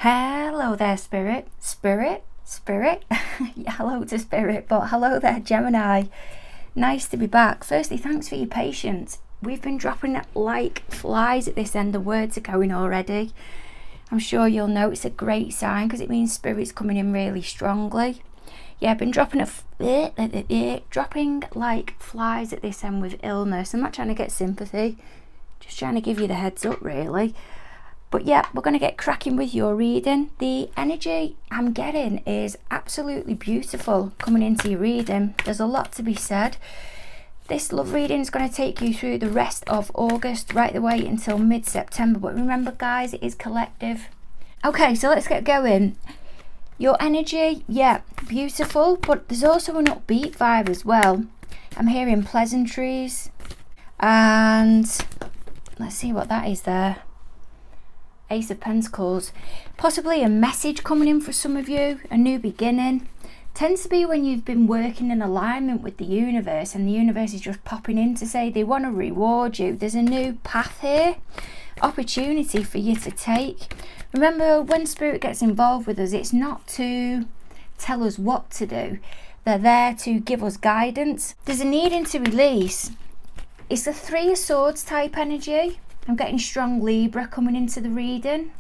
Hello there, Spirit. Spirit? Yeah, hello to Spirit, but hello there, Gemini. Nice to be back. Firstly, thanks for your patience. We've been dropping like flies at this end. The words are going already. I'm sure you'll know it's a great sign because it means Spirit's coming in really strongly. Yeah, I've been dropping like flies at this end with illness. I'm not trying to get sympathy, just trying to give you the heads up, really. But yeah, we're going to get cracking with your reading. The energy I'm getting is absolutely beautiful coming into your reading. There's a lot to be said. This love reading is going to take you through the rest of August, right the way until mid-September. But remember, guys, it is collective. Okay, so let's get going. Your energy, yeah, beautiful, but there's also an upbeat vibe as well. I'm hearing pleasantries. And let's see what that is there. Ace of Pentacles, possibly a message coming in for some of you, a new beginning. Tends to be when you've been working in alignment with the universe and the universe is just popping in to say they want to reward you. There's a new path here, opportunity for you to take. Remember, when Spirit gets involved with us, it's not to tell us what to do. They're there to give us guidance. There's a needing to release. It's a Three of Swords type energy. I'm getting strong Libra coming into the reading.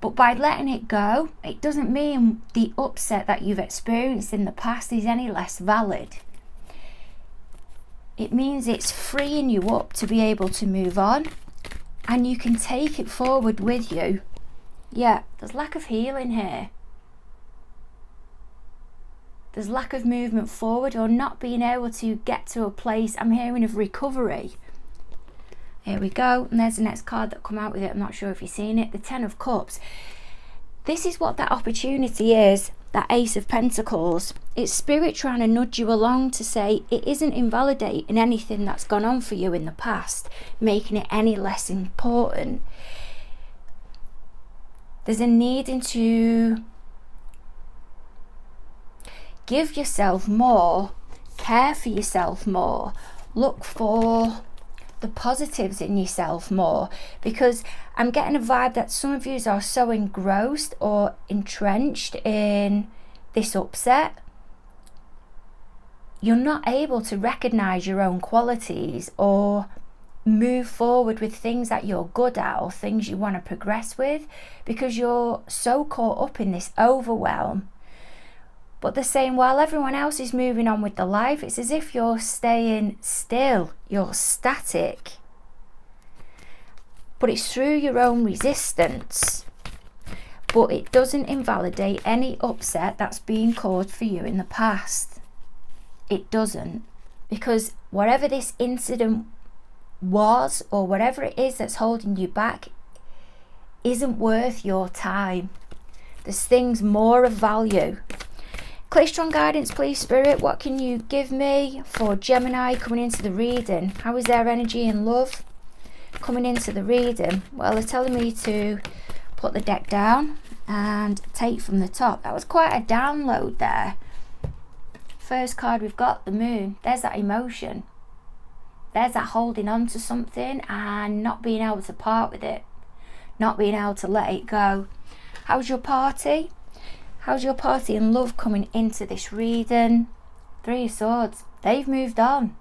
But by letting it go, it doesn't mean the upset that you've experienced in the past is any less valid. It means it's freeing you up to be able to move on. And you can take it forward with you. Yeah, there's lack of healing here. There's lack of movement forward or not being able to get to a place, I'm hearing, of recovery. Here we go, and there's the next card that come out with it. I'm not sure if you've seen it. The Ten of Cups. This is what that opportunity is, that Ace of Pentacles. It's Spirit trying to nudge you along to say it isn't invalidating anything that's gone on for you in the past, making it any less important. There's a needing to give yourself more, care for yourself more, look for the positives in yourself more, because I'm getting a vibe that some of you are so engrossed or entrenched in this upset, you're not able to recognize your own qualities or move forward with things that you're good at or things you want to progress with, because you're so caught up in this overwhelm. But they're saying while everyone else is moving on with their life, it's as if you're staying still, you're static. But it's through your own resistance. But it doesn't invalidate any upset that's been caused for you in the past. It doesn't. Because whatever this incident was, or whatever it is that's holding you back, isn't worth your time. There's things more of value. Clear, strong guidance, please, Spirit. What can you give me for Gemini coming into the reading? How is their energy and love coming into the reading? Well, they're telling me to put the deck down and take from the top. That was quite a download there. First card we've got, the Moon. There's that emotion. There's that holding on to something and not being able to part with it. Not being able to let it go. How's your party? How's your party and love coming into this reading? Three of Swords. They've moved on.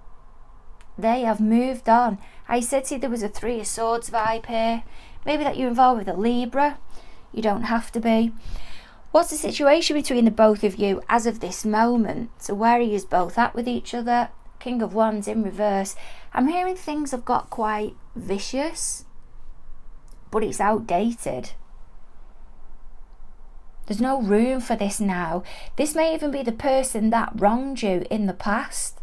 They have moved on. I said to you there was a Three of Swords vibe here. Maybe that you're involved with a Libra. You don't have to be. What's the situation between the both of you as of this moment? So where are you both at with each other? King of Wands in reverse. I'm hearing things have got quite vicious, but it's outdated. There's no room for this now. This may even be the person that wronged you in the past,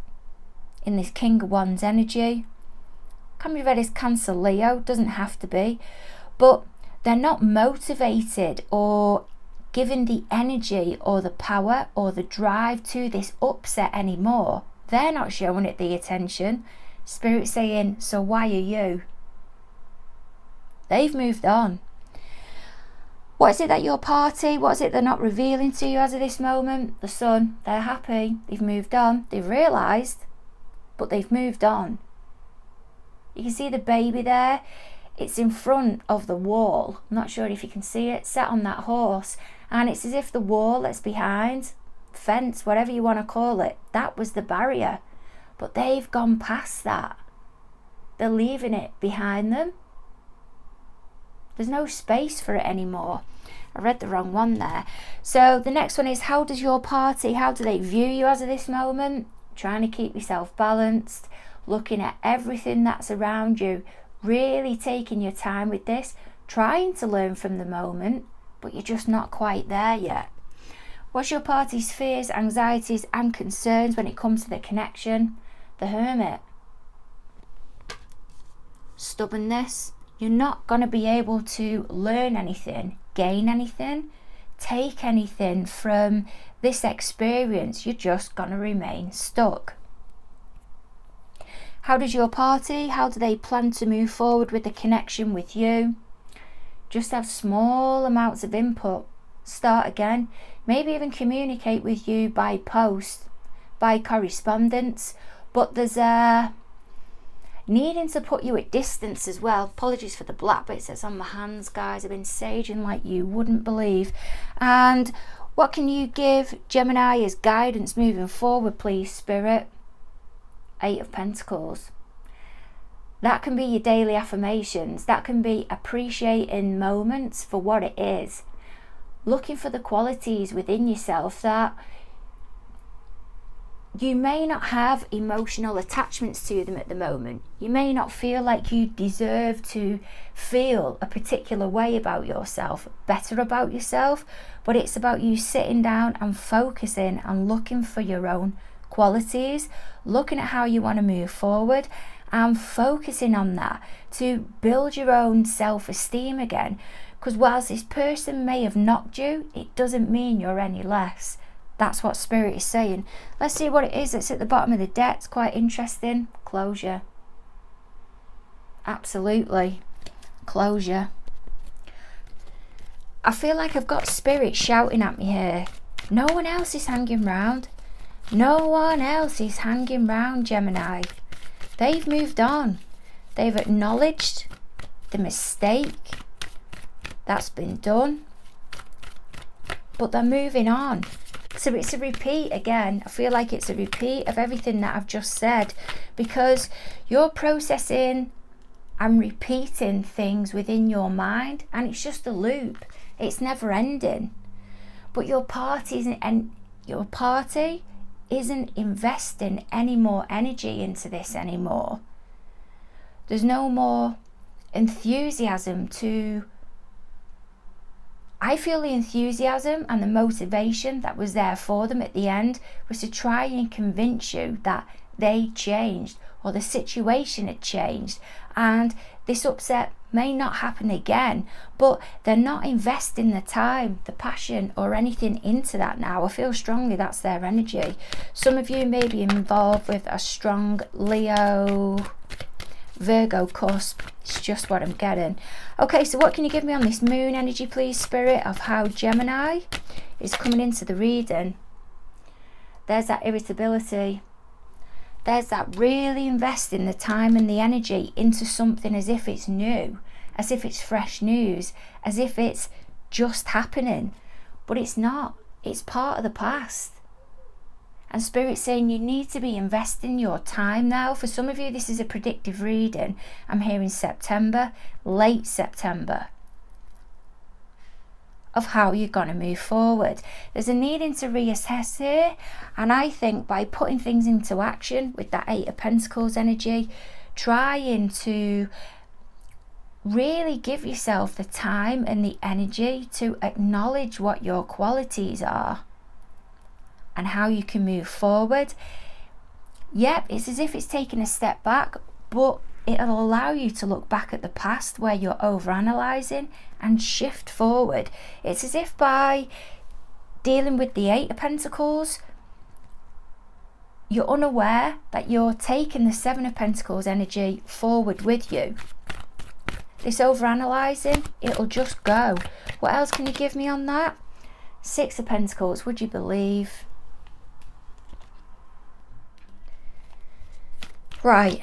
in this King of Wands energy. Can be read as Cancer, Leo, doesn't have to be. But they're not motivated or given the energy or the power or the drive to this upset anymore. They're not showing it the attention. Spirit saying, so why are you? They've moved on. What is it that your party, what is it they're not revealing to you as of this moment? The Sun, they're happy, they've moved on, they've realised, but they've moved on. You can see the baby there. It's in front of the wall. I'm not sure if you can see it, sat on that horse. And it's as if the wall that's behind, fence, whatever you want to call it, that was the barrier. But they've gone past that. They're leaving it behind them. There's no space for it anymore. I read the wrong one there. So the next one is, how does your party, how do they view you as of this moment? Trying to keep yourself balanced, looking at everything that's around you, really taking your time with this, trying to learn from the moment, but you're just not quite there yet. What's your party's fears, anxieties and concerns when it comes to the connection? The Hermit. Stubbornness. You're not going to be able to learn anything, gain anything, take anything from this experience. You're just going to remain stuck. How does your party, how do they plan to move forward with the connection with you? Just have small amounts of input. Start again. Maybe even communicate with you by post, by correspondence. But there's a needing to put you at distance as well. Apologies for the black, but it says on my hands, guys. I've been saging like you wouldn't believe. And what can you give Gemini as guidance moving forward, please, Spirit? 8 of Pentacles. That can be your daily affirmations. That can be appreciating moments for what it is. Looking for the qualities within yourself that you may not have emotional attachments to them at the moment. You may not feel like you deserve to feel a particular way about yourself, better about yourself, but it's about you sitting down and focusing and looking for your own qualities, looking at how you want to move forward and focusing on that to build your own self-esteem again. Because whilst this person may have knocked you, it doesn't mean you're any less. That's what Spirit is saying. Let's see what it is that's at the bottom of the deck. It's quite interesting. Closure. Absolutely. Closure. I feel like I've got Spirit shouting at me here. No one else is hanging round. No one else is hanging round, Gemini. They've moved on. They've acknowledged the mistake that's been done. But they're moving on. So it's a repeat again. I feel like it's a repeat of everything that I've just said, because you're processing and repeating things within your mind, and it's just a loop. It's never ending. But your party isn't investing any more energy into this anymore. There's no more enthusiasm to... I feel the enthusiasm and the motivation that was there for them at the end was to try and convince you that they changed or the situation had changed, and this upset may not happen again, but they're not investing the time, the passion or anything into that now. I feel strongly that's their energy. Some of you may be involved with a strong Leo, Virgo cusp. It's just what I'm getting. Okay, so what can you give me on this moon energy, please, Spirit, of how Gemini is coming into the reading? There's that irritability. There's that really investing the time and the energy into something as if it's new, as if it's fresh news, as if it's just happening. But it's not. It's part of the past. And Spirit's saying you need to be investing your time now. For some of you, this is a predictive reading. I'm hearing September, late September, of how you're going to move forward. There's a needing to reassess here. And I think by putting things into action with that 8 of Pentacles energy, trying to really give yourself the time and the energy to acknowledge what your qualities are and how you can move forward. Yep, it's as if it's taking a step back, but it'll allow you to look back at the past where you're overanalyzing and shift forward. It's as if by dealing with the 8 of Pentacles, you're unaware that you're taking the 7 of Pentacles energy forward with you. This overanalyzing, it'll just go. What else can you give me on that? 6 of Pentacles, would you believe? Right.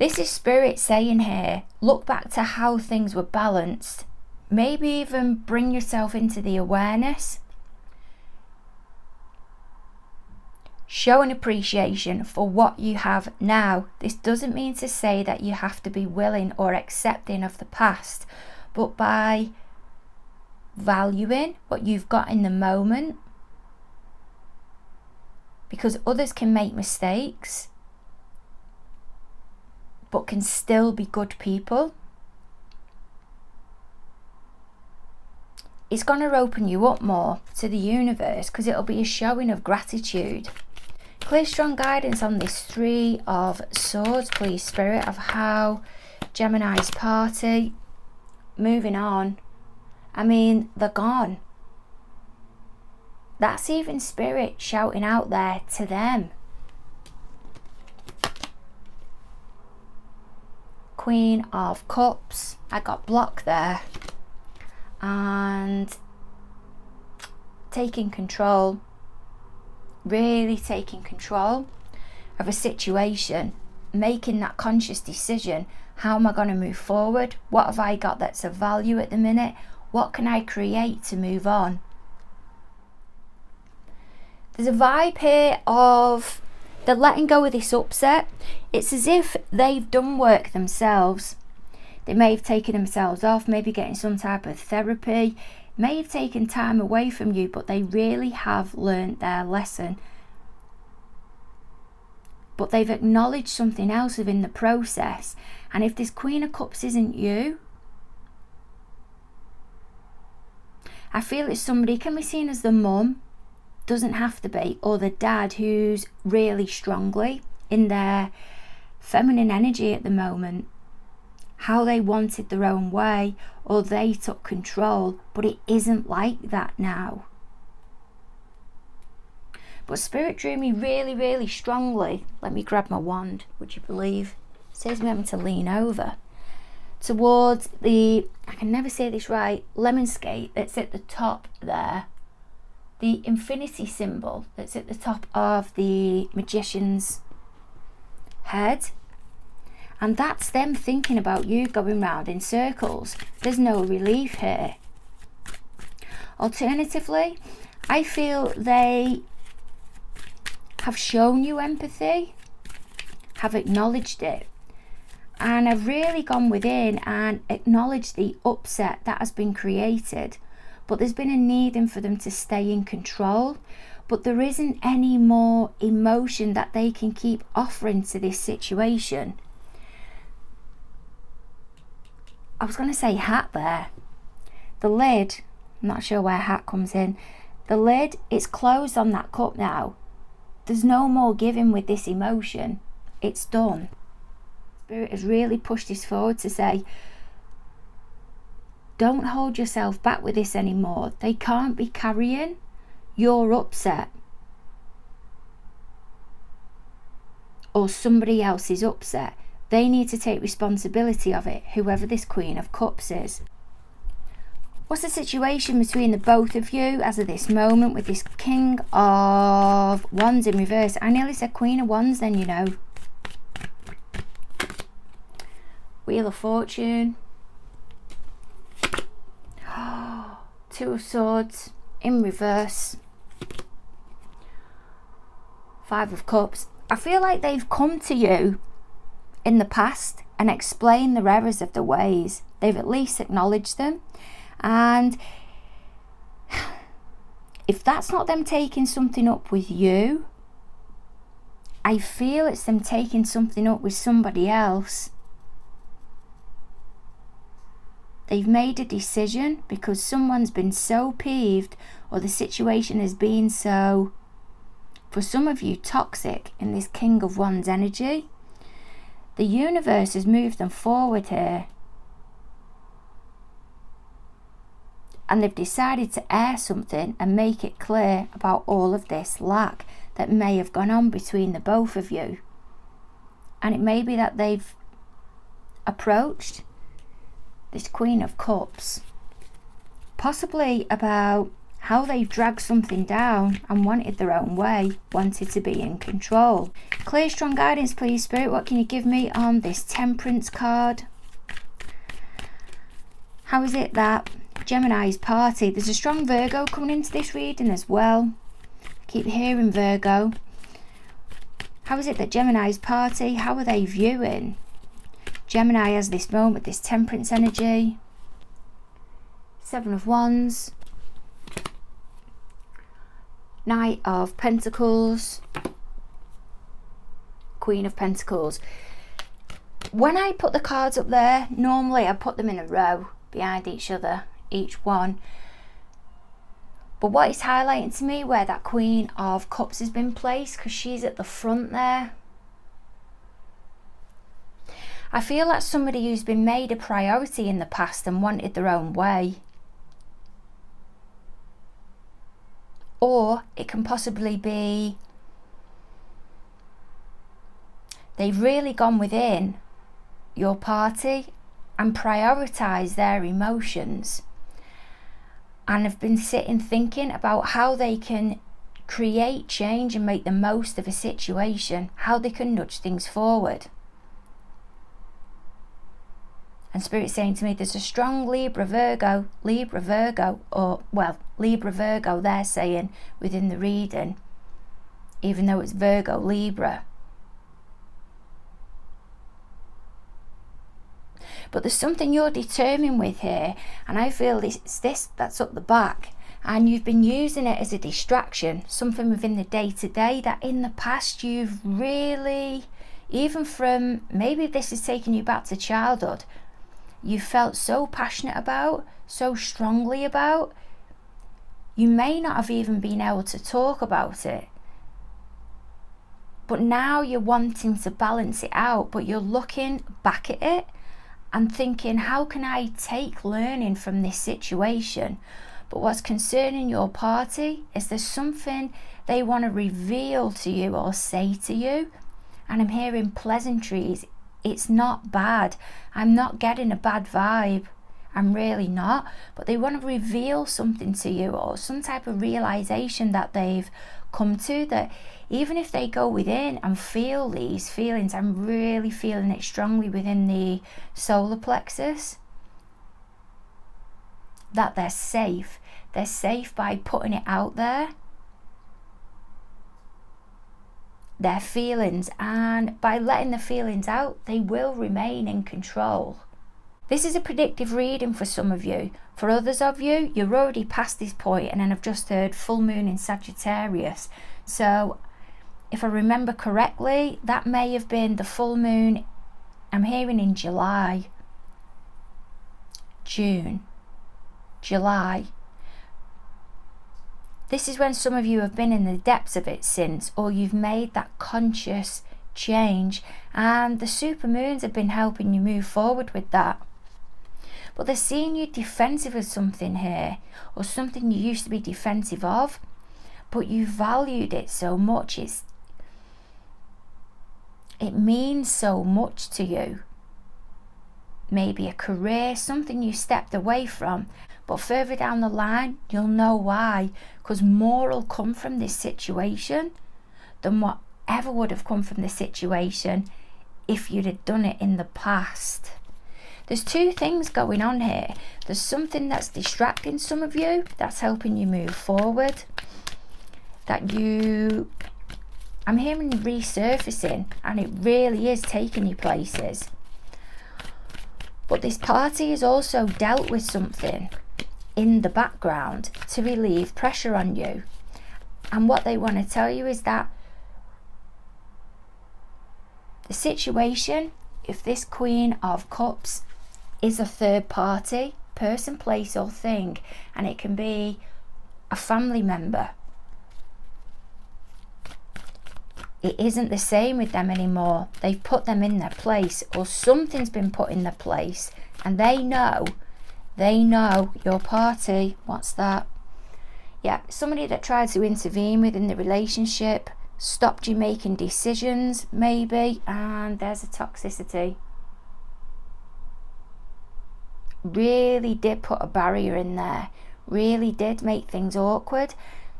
This is Spirit saying here, look back to how things were balanced. Maybe even bring yourself into the awareness. Show an appreciation for what you have now. This doesn't mean to say that you have to be willing or accepting of the past, but by valuing what you've got in the moment, because others can make mistakes but can still be good people. It's going to open you up more to the universe, because it'll be a showing of gratitude. Clear strong guidance on this Three of Swords, please, Spirit, of how Gemini's party moving on. I mean, they're gone. That's even Spirit shouting out there to them. Queen of Cups. I got blocked there. And taking control. Really taking control of a situation. Making that conscious decision. How am I going to move forward? What have I got that's of value at the minute? What can I create to move on? There's a vibe here of they're letting go of this upset. It's as if they've done work themselves. They may have taken themselves off, maybe getting some type of therapy, may have taken time away from you, but they really have learned their lesson. But they've acknowledged something else within the process. And if this Queen of Cups isn't you, I feel it's somebody, can be seen as the mum, doesn't have to be, or the dad who's really strongly in their feminine energy at the moment. How they wanted their own way, or they took control, but it isn't like that now. But Spirit drew me really, really strongly. Let me grab my wand, would you believe? It says me having to lean over towards the, I can never say this right, lemon skate that's at the top there. The infinity symbol that's at the top of the magician's head. And that's them thinking about you going round in circles. There's no relief here. Alternatively, I feel they have shown you empathy, have acknowledged it, and have really gone within and acknowledged the upset that has been created. But there's been a need for them to stay in control. But there isn't any more emotion that they can keep offering to this situation. I was going to say hat there. The lid, I'm not sure where hat comes in. The lid, it's closed on that cup now. There's no more giving with this emotion. It's done. Spirit has really pushed this forward to say, don't hold yourself back with this anymore. They can't be carrying your upset or somebody else's upset. They need to take responsibility of it, whoever this Queen of Cups is. What's the situation between the both of you as of this moment with this King of Wands in reverse? I nearly said Queen of Wands then, you know. Wheel of Fortune. Two of Swords in reverse. Five of Cups. I feel like they've come to you in the past and explained their errors of the ways. They've at least acknowledged them. And if that's not them taking something up with you, I feel it's them taking something up with somebody else. They've made a decision because someone's been so peeved, or the situation has been so, for some of you, toxic in this King of Wands energy. The universe has moved them forward here. And they've decided to air something and make it clear about all of this lack that may have gone on between the both of you. And it may be that they've approached this Queen of Cups, possibly about how they've dragged something down and wanted their own way, wanted to be in control. Clear, strong guidance, please, Spirit. What can you give me on this Temperance card? How is it that Gemini's party, there's a strong Virgo coming into this reading as well. Keep hearing Virgo. How is it that Gemini's party, how are they viewing Gemini as this moment, this Temperance energy? Seven of Wands. Knight of Pentacles. Queen of Pentacles. When I put the cards up there, normally I put them in a row behind each other, each one. But what is highlighting to me where that Queen of Cups has been placed, because she's at the front there. I feel like somebody who's been made a priority in the past and wanted their own way. Or it can possibly be they've really gone within your party and prioritised their emotions and have been sitting thinking about how they can create change and make the most of a situation, how they can nudge things forward. And Spirit's saying to me, there's a strong Libra Virgo, they're saying within the reading, even though it's Virgo Libra. But there's something you're determined with here, and I feel it's this that's up the back, and you've been using it as a distraction, something within the day-to-day that in the past you've really, even from, maybe this is taking you back to childhood, you felt so passionate about, so strongly about, you may not have even been able to talk about it. But now you're wanting to balance it out, but you're looking back at it and thinking, how can I take learning from this situation? But what's concerning your party is there's something they want to reveal to you or say to you. And I'm hearing pleasantries. It's not bad. I'm not getting a bad vibe. I'm really not. But they want to reveal something to you, or some type of realization that they've come to, that even if they go within and feel these feelings, I'm really feeling it strongly within the solar plexus, that they're safe. They're safe by putting it out there, their feelings, and by letting the feelings out, they will remain in control. This is a predictive reading for some of you. For others of you, you're already past this point, and then I've just heard full moon in Sagittarius. So if I remember correctly, that may have been the full moon, I'm hearing in July, June, July. This is when some of you have been in the depths of it since, or you've made that conscious change, and the supermoons have been helping you move forward with that. But they're seeing you defensive of something here, or something you used to be defensive of, but you valued it so much. It means so much to you. Maybe a career, something you stepped away from, but further down the line, you'll know why, because more will come from this situation than whatever would have come from the situation if you'd have done it in the past. There's two things going on here. There's something that's distracting some of you, that's helping you move forward, that I'm hearing resurfacing, and it really is taking you places. But this party has also dealt with something in the background to relieve pressure on you. And what they want to tell you is that the situation, if this Queen of Cups is a third party, person, place or thing, and it can be a family member, it isn't the same with them anymore. They've put them in their place, or something's been put in their place, and they know your party. What's that? Yeah, somebody that tried to intervene within the relationship, stopped you making decisions maybe, and there's a toxicity. Really did put a barrier in there, really did make things awkward.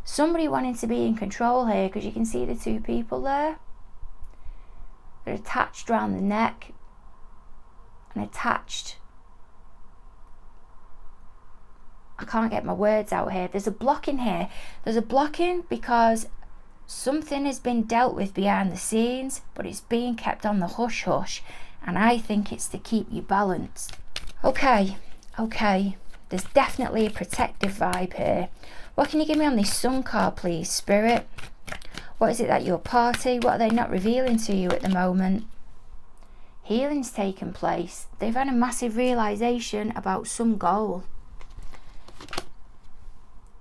Somebody wanting to be in control here, because you can see the two people there. They're attached around the neck and attached. I can't get my words out here. There's a blocking here. There's a blocking because something has been dealt with behind the scenes, but it's being kept on the hush hush, and I think it's to keep you balanced. Okay, there's definitely a protective vibe here. What can you give me on this Sun card, please, Spirit? What is it that your party, what are they not revealing to you at the moment? Healing's taken place. They've had a massive realization about some goal.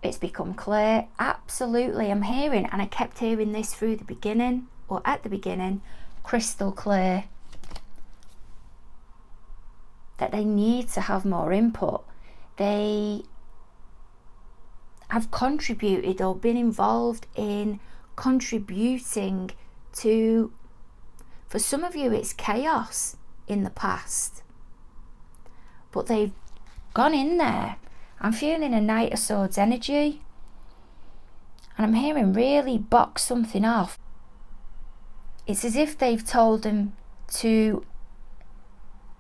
It's become clear. Absolutely, I'm hearing, and I kept hearing this through the beginning, or at the beginning, crystal clear, that they need to have more input. They have contributed or been involved in contributing to, for some of you it's chaos in the past, but they've gone in there. I'm feeling a Knight of Swords energy, and I'm hearing really box something off. It's as if they've told them to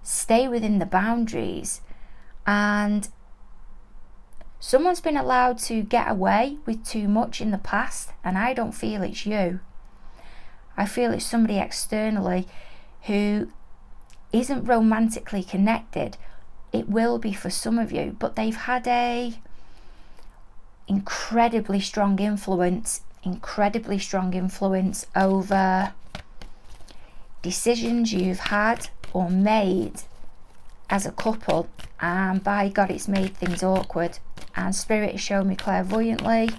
stay within the boundaries, and someone's been allowed to get away with too much in the past, and I don't feel it's you. I feel it's somebody externally who isn't romantically connected. It will be for some of you, but they've had a incredibly strong influence over decisions you've had or made as a couple, and by God, it's made things awkward. And Spirit is showing me clairvoyantly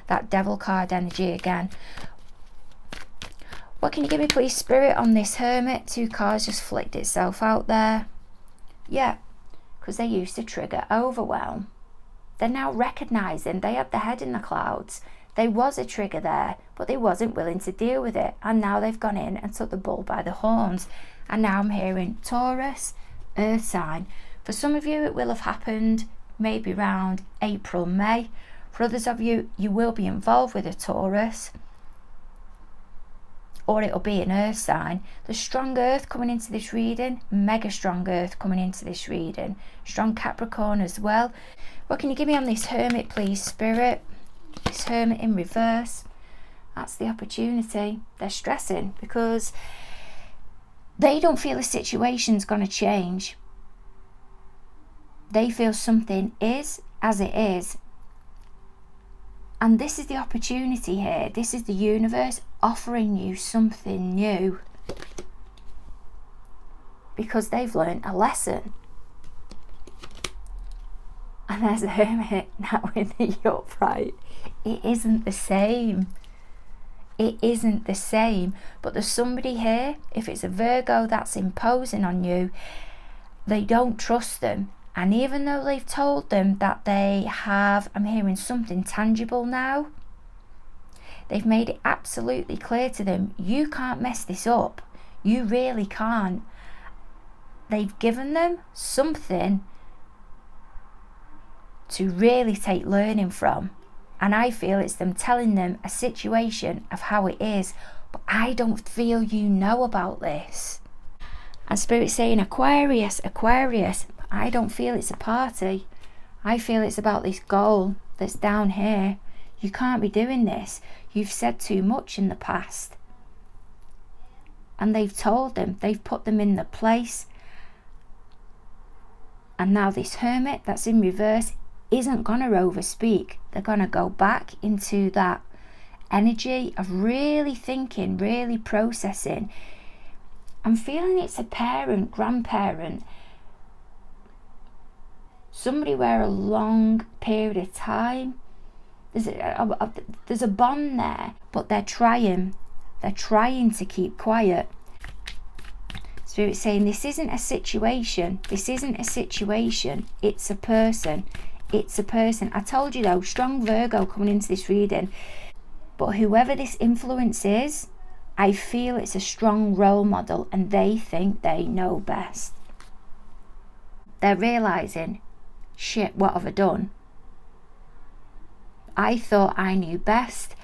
that Devil card energy again. What can you give me, please, Spirit, on this Hermit? 2 cards just flicked itself out there. Yeah, because they used to trigger overwhelm. They're now recognizing they had the head in the clouds. There was a trigger there, but they wasn't willing to deal with it, and now they've gone in and took the bull by the horns. And now I'm hearing Taurus, earth sign. For some of you it will have happened maybe around April, May. For others of you, you will be involved with a Taurus, or it'll be an earth sign. There's strong earth coming into this reading, mega strong earth coming into this reading, strong Capricorn as well. What can you give me on this Hermit, please, Spirit? This Hermit in reverse. That's the opportunity. They're stressing because they don't feel the situation's going to change. They feel something is as it is. And this is the opportunity here. This is the universe offering you something new, because they've learned a lesson. And there's a Hermit now in the upright. It isn't the same. It isn't the same. But there's somebody here, if it's a Virgo that's imposing on you, they don't trust them. And even though they've told them that they have, I'm hearing something tangible now, they've made it absolutely clear to them, you can't mess this up. You really can't. They've given them something to really take learning from. And I feel it's them telling them a situation of how it is. But I don't feel you know about this. And Spirit's saying Aquarius. I don't feel it's a party. I feel it's about this goal that's down here. You can't be doing this. You've said too much in the past. And they've told them. They've put them in the place. And now this Hermit that's in reverse isn't going to overspeak. They're going to go back into that energy of really thinking, really processing. I'm feeling it's a parent, grandparent, somebody where a long period of time, there's a bond there, but they're trying to keep quiet. Spirit's saying this isn't a situation, it's a person. I told you though, strong Virgo coming into this reading, but whoever this influence is, I feel it's a strong role model, and they think they know best. They're realising, shit, what have I done? I thought I knew best.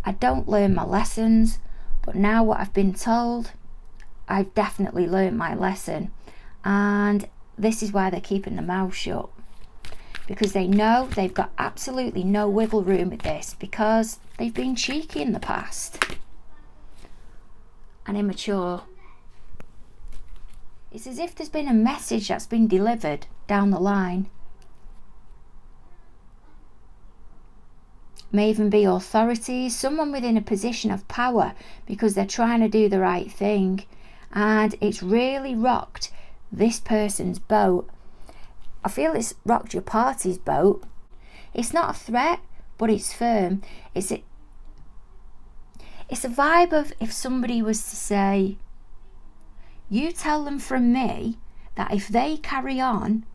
I don't learn my lessons, but now what I've been told, I've definitely learned my lesson. And this is why they're keeping their mouth shut, because they know they've got absolutely no wiggle room with this, because they've been cheeky in the past and immature. It's as if there's been a message that's been delivered down the line. May even be authorities, someone within a position of power, because they're trying to do the right thing, and it's really rocked this person's boat. I feel it's rocked your party's boat. It's not a threat, but it's firm. It's a vibe of if somebody was to say, you tell them from me that if they carry on,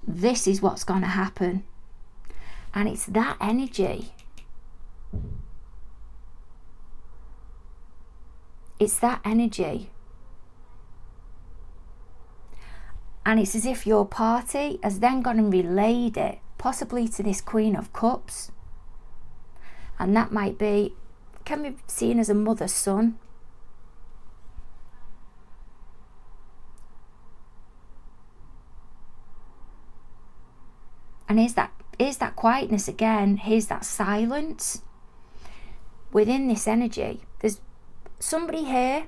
this is what's going to happen. And it's that energy. It's that energy. And it's as if your party has then gone and relayed it, possibly to this Queen of Cups. And that might be, can be seen as a mother-son. And here's that quietness again. Here's that silence. Within this energy, there's somebody here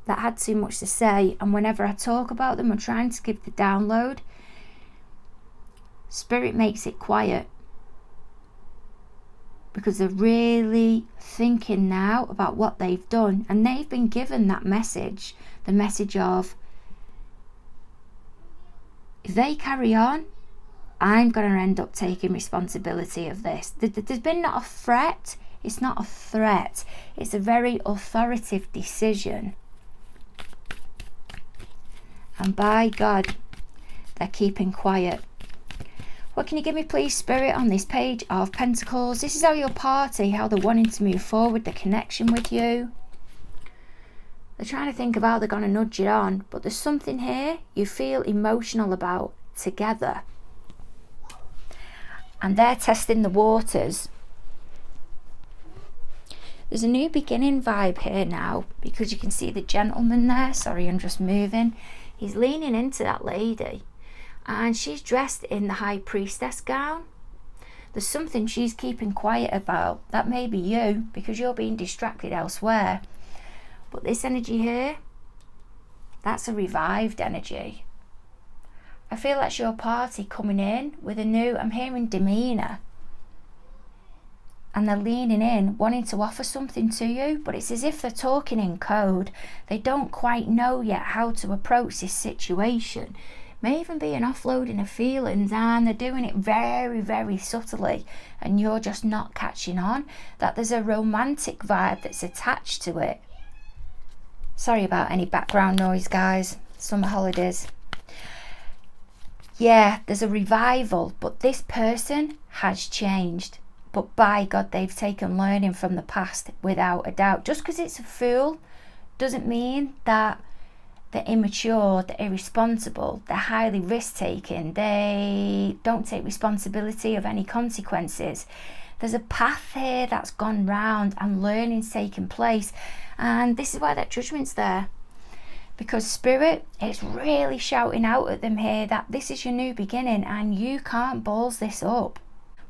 that had too much to say, and whenever I talk about them, I'm trying to give the download. Spirit makes it quiet, because they're really thinking now about what they've done, and they've been given that message, the message of, if they carry on, I'm going to end up taking responsibility of this. There's been not a threat. It's not a threat. It's a very authoritative decision. And by God, they're keeping quiet. What can you give me, please, Spirit, on this Page of Pentacles? This is how your party, how they're wanting to move forward, the connection with you. They're trying to think of how they're going to nudge it on. But there's something here you feel emotional about together. And they're testing the waters. There's a new beginning vibe here now, because you can see the gentleman there. Sorry, I'm just moving. He's leaning into that lady, and she's dressed in the High Priestess gown. There's something she's keeping quiet about. That may be you, because you're being distracted elsewhere. But this energy here, that's a revived energy. I feel that's your party coming in with a new, I'm hearing demeanour. And they're leaning in, wanting to offer something to you, but it's as if they're talking in code. They don't quite know yet how to approach this situation. May even be an offloading of feelings, and they're doing it very, very subtly, and you're just not catching on that there's a romantic vibe that's attached to it. Sorry about any background noise, guys. Summer holidays. Yeah, there's a revival, but this person has changed. But by God, they've taken learning from the past, without a doubt. Just because it's a fool doesn't mean that they're immature, they're irresponsible, they're highly risk-taking, they don't take responsibility of any consequences. There's a path here that's gone round and learning's taken place. And this is why that judgment's there. Because Spirit is really shouting out at them here that this is your new beginning and you can't balls this up.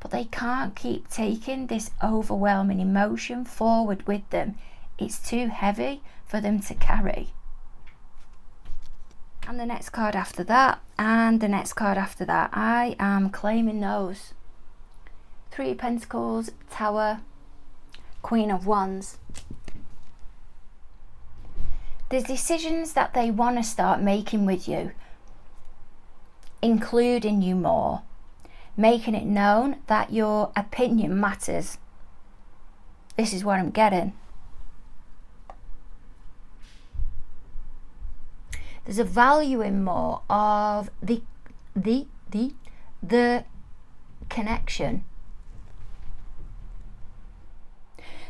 But they can't keep taking this overwhelming emotion forward with them. It's too heavy for them to carry. And the next card after that, and the next card after that, I am claiming those. Three of Pentacles, Tower, Queen of Wands. There's decisions that they want to start making with you, including you more. Making it known that your opinion matters. This is what I'm getting. There's a value in more of the connection.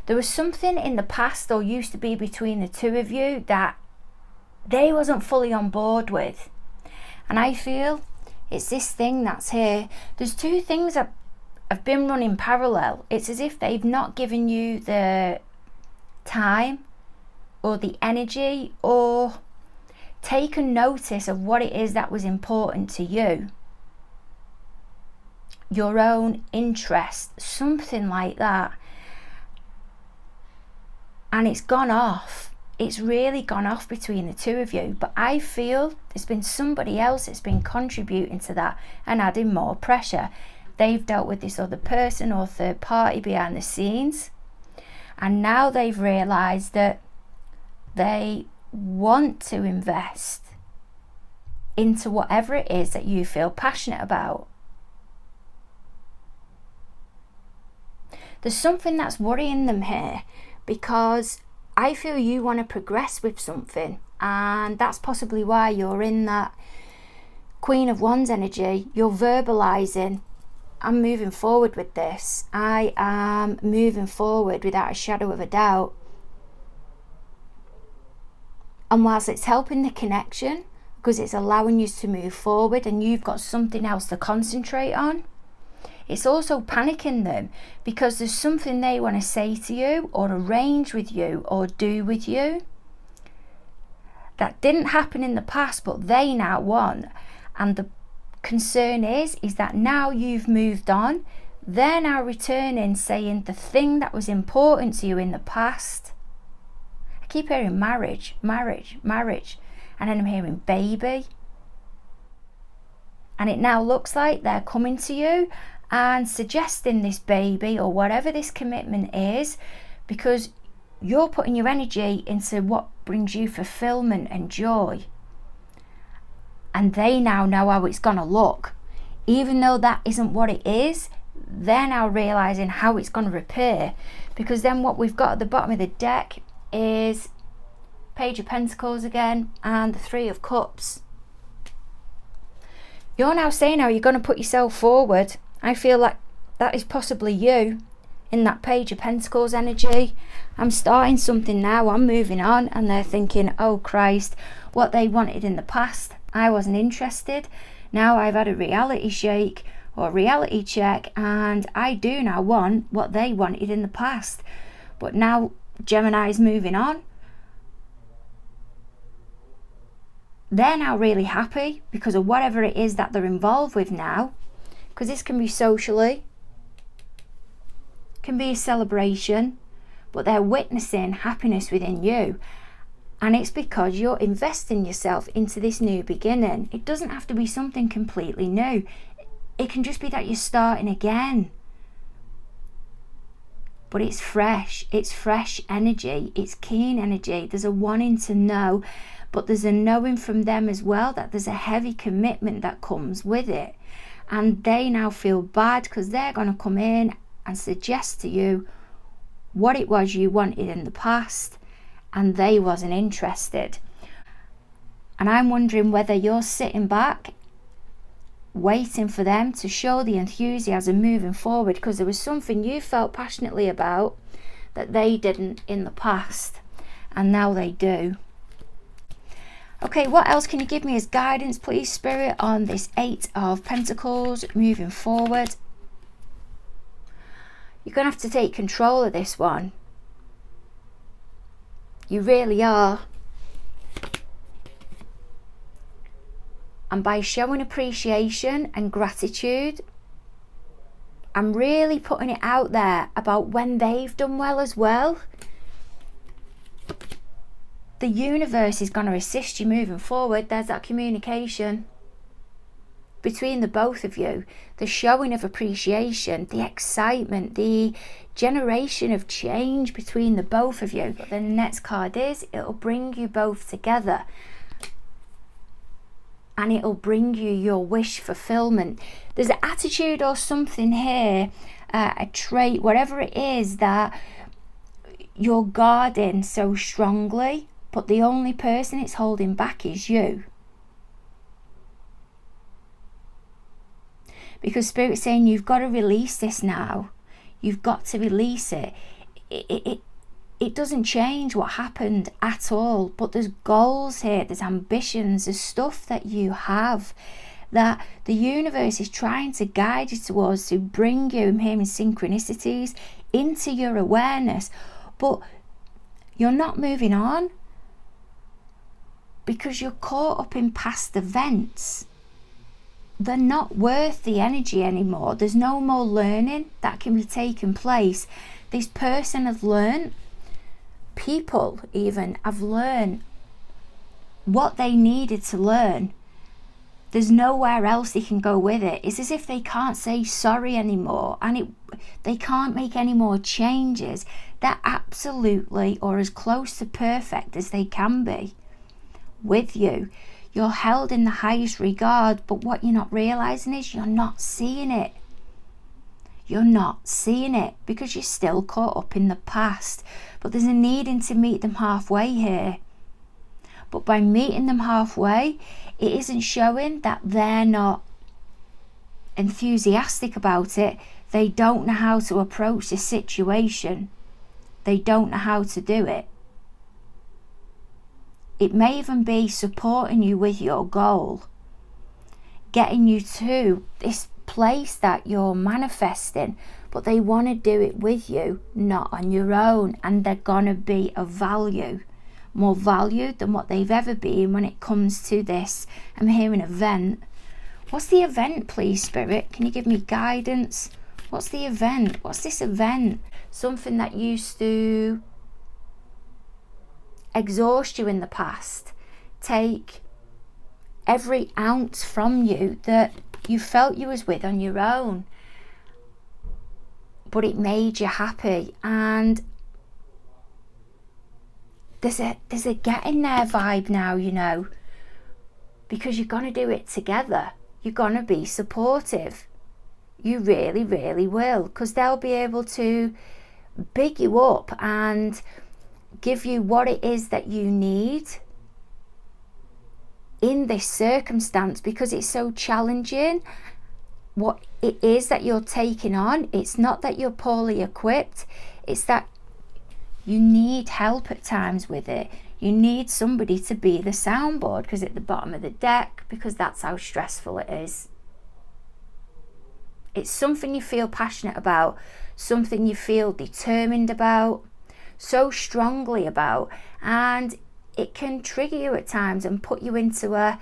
There was something in the past or used to be between the two of you that they wasn't fully on board with. And I feel it's this thing that's here. There's two things have been running parallel. It's as if they've not given you the time or the energy or taken notice of what it is that was important to you. Your own interest, something like that. And it's gone off. It's really gone off between the two of you. But I feel there's been somebody else that's been contributing to that and adding more pressure. They've dealt with this other person or third party behind the scenes. And now they've realised that they want to invest into whatever it is that you feel passionate about. There's something that's worrying them here, because I feel you want to progress with something, and that's possibly why you're in that Queen of Wands energy. You're verbalizing, I'm moving forward with this. I am moving forward without a shadow of a doubt. And whilst it's helping the connection, because it's allowing you to move forward and you've got something else to concentrate on, it's also panicking them, because there's something they want to say to you or arrange with you or do with you that didn't happen in the past, but they now want. And the concern is that now you've moved on, they're now returning saying the thing that was important to you in the past. I keep hearing marriage, marriage, marriage, and then I'm hearing baby. And it now looks like they're coming to you and suggesting this baby or whatever this commitment is, because you're putting your energy into what brings you fulfillment and joy. And they now know how it's going to look. Even though that isn't what it is, they're now realising how it's going to repair. Because then what we've got at the bottom of the deck is Page of Pentacles again and the Three of Cups. You're now saying how you're going to put yourself forward. I feel like that is possibly you in that Page of Pentacles energy. I'm starting something now, I'm moving on, and they're thinking, oh Christ, what they wanted in the past, I wasn't interested. Now I've had a reality shake or reality check, and I do now want what they wanted in the past. But now Gemini's moving on. They're now really happy because of whatever it is that they're involved with now. Because this can be socially, can be a celebration, but they're witnessing happiness within you. And it's because you're investing yourself into this new beginning. It doesn't have to be something completely new. It can just be that you're starting again. But it's fresh energy, it's keen energy. There's a wanting to know, but there's a knowing from them as well that there's a heavy commitment that comes with it. And they now feel bad because they're going to come in and suggest to you what it was you wanted in the past, and they wasn't interested. And I'm wondering whether you're sitting back waiting for them to show the enthusiasm moving forward, because there was something you felt passionately about that they didn't in the past, and now they do. Okay, what else can you give me as guidance, please, Spirit, on this Eight of Pentacles moving forward? You're going to have to take control of this one. You really are. And by showing appreciation and gratitude, I'm really putting it out there about when they've done well as well. The universe is going to assist you moving forward. There's that communication between the both of you, the showing of appreciation, the excitement, the generation of change between the both of you. But then the next card is, it'll bring you both together, and it'll bring you your wish fulfillment. There's an attitude or something here, a trait, whatever it is, that you're guarding so strongly, but the only person it's holding back is you. Because Spirit's saying you've got to release this now. You've got to release it. It doesn't change what happened at all, but there's goals here, there's ambitions, there's stuff that you have that the universe is trying to guide you towards, to bring you, I'm hearing synchronicities, into your awareness. But you're not moving on because you're caught up in past events. They're not worth the energy anymore. There's no more learning that can be taking place. This person has learned, people even have learned what they needed to learn. There's nowhere else they can go with it. It's as if they can't say sorry anymore, and they can't make any more changes. They're absolutely, or as close to perfect as they can be with you. You're held in the highest regard, but what you're not realizing is you're not seeing it. You're not seeing it because you're still caught up in the past. But there's a needing to meet them halfway here. But by meeting them halfway, it isn't showing that they're not enthusiastic about it. They don't know how to approach the situation. They don't know how to do it. It may even be supporting you with your goal, getting you to this place that you're manifesting, but they want to do it with you, not on your own. And they're going to be of value, more valued than what they've ever been when it comes to this. I'm hearing event. What's the event, please, Spirit? Can you give me guidance? What's the event? What's this event? Something that used to exhaust you in the past, take every ounce from you that you felt you was with on your own, but it made you happy. And there's a get in there vibe now, you know, because you're going to do it together. You're going to be supportive. You really, really will, because they'll be able to big you up and give you what it is that you need in this circumstance, because it's so challenging what it is that you're taking on. It's not that you're poorly equipped, it's that you need help at times with it. You need somebody to be the soundboard, because at the bottom of the deck, because that's how stressful it is. It's something you feel passionate about, something you feel determined about, so strongly about, and it can trigger you at times and put you into a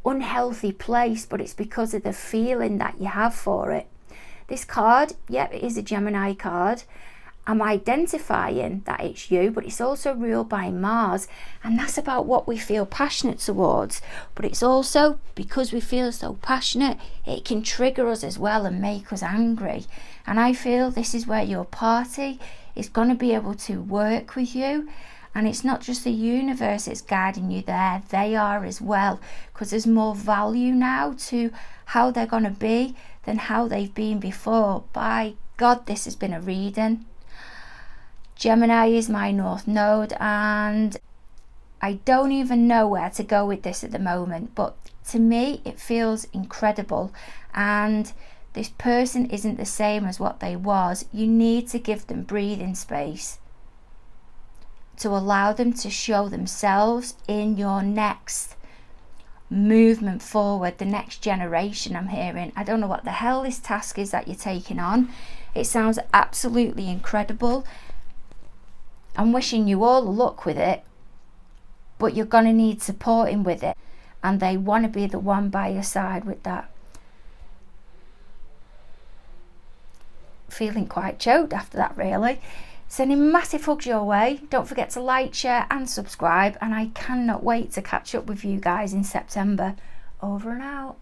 unhealthy place, but it's because of the feeling that you have for it. This card, yep, it is a Gemini card. I'm identifying that it's you, but it's also ruled by Mars, and that's about what we feel passionate towards. But it's also, because we feel so passionate, it can trigger us as well and make us angry. And I feel this is where your party is going to be able to work with you. And it's not just the universe that's guiding you there, they are as well, because there's more value now to how they're going to be than how they've been before. By God, this has been a reading. Gemini is my North Node, and I don't even know where to go with this at the moment, but to me it feels incredible. And this person isn't the same as what they was. You need to give them breathing space to allow them to show themselves in your next movement forward, the next generation. I'm hearing, I don't know what the hell this task is that you're taking on. It sounds absolutely incredible. I'm wishing you all the luck with it, but you're going to need supporting with it, and they want to be the one by your side with that. Feeling quite choked after that, really. Sending massive hugs your way. Don't forget to like, share and subscribe, and I cannot wait to catch up with you guys in September. Over and out.